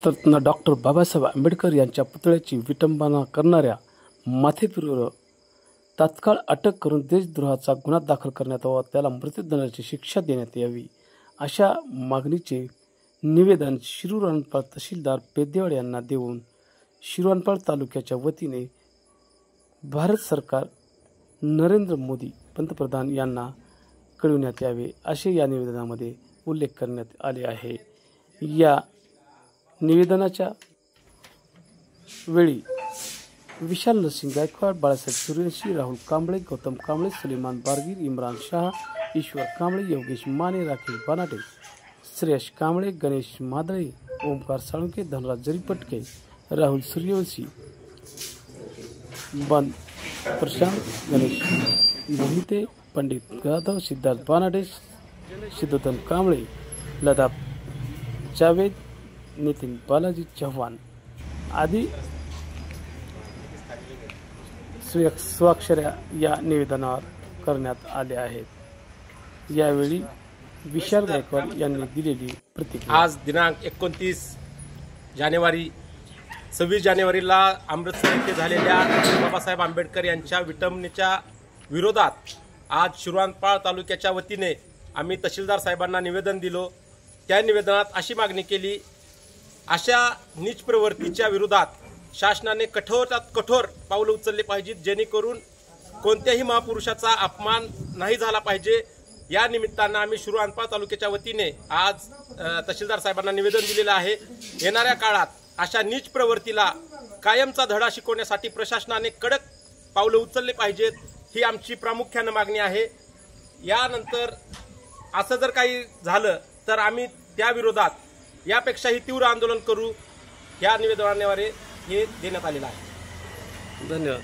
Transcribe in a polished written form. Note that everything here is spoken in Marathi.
तर डॉक्टर बाबासाहेब आंबेडकर यांच्या पुतळ्याची विटंबना करणाऱ्या माथेफिरूवर तात्काळ अटक करून देशद्रोहाचा गुन्हा दाखल करण्यात व त्याला मृत्यूदंडाची शिक्षा देण्यात यावी अशा मागणीचे निवेदन शिरूर तहसीलदार पेद्देवाड यांना देऊन शिरूर तालुक्याच्या वतीने भारत सरकार नरेंद्र मोदी पंतप्रधान यांना कळविण्यात यावे असे या निवेदनामध्ये उल्लेख करण्यात आले आहे। या निवेदनाच्या वेळी विशाल नरसिंग गायकवाड, बाळासाहेब सूर्यवंशी, राहुल कांबळे, गौतम कांबळे, सुलेमान बारगीर, इम्रान शाह, ईश्वर कांबळे, योगेश माने, राकेश बनाटे, श्रेयश कांबळे, गणेश मादळे, ओमकार साळुंके, धनराज जरीपटके, राहुल सूर्यवंशी, प्रशांत गणेश मोहिते, पंडित जाधव, सिद्धार्थ बनाटे, सिद्धोधन कांबळे, लता जावेद, नितिन बालाजी चव्हाण आदी स्वाक्षऱ्या या निवेदनावर करण्यात आले आहेत। यावेळी विशाल गायकवाड यांनी दिलेली प्रतिक्रिया। आज दिनांक 29 जानेवारी 26 जानेवारीला अमृतसर येथे झालेल्या बाबासाहेब आंबेडकर यांच्या विटंबनेच्या विरोधात आज शिरूर तालुक्याच्या वतीने आम्ही तहसीलदार साहेबांना निवेदन दिलो। त्या निवेदनात अशी मागणी केली, अशा नीच प्रवृत्तीच्या विरोधात शासनाने कठोरात कठोर पावलं उचलली पाहिजेत, जेणेकरून कोणत्याही महापुरुषाचा अपमान नाही झाला पाहिजे। या निमित्तानं आम्ही शिरूर तालुक्याच्या वतीने आज तहसीलदार साहेबांना निवेदन दिलेलं आहे। येणाऱ्या काळात अशा नीच प्रवृत्तीला कायमचा धडा शिकवण्यासाठी प्रशासनाने कडक पावलं उचलली पाहिजेत, ही आमची प्रामुख्याने मागणी आहे। यानंतर असं जर काही झालं तर आम्ही त्या विरोधात यापेक्षाही तीव्र आंदोलन करू। या निवेदनाद्वारे हे देण्यात आलेलं आहे। धन्यवाद।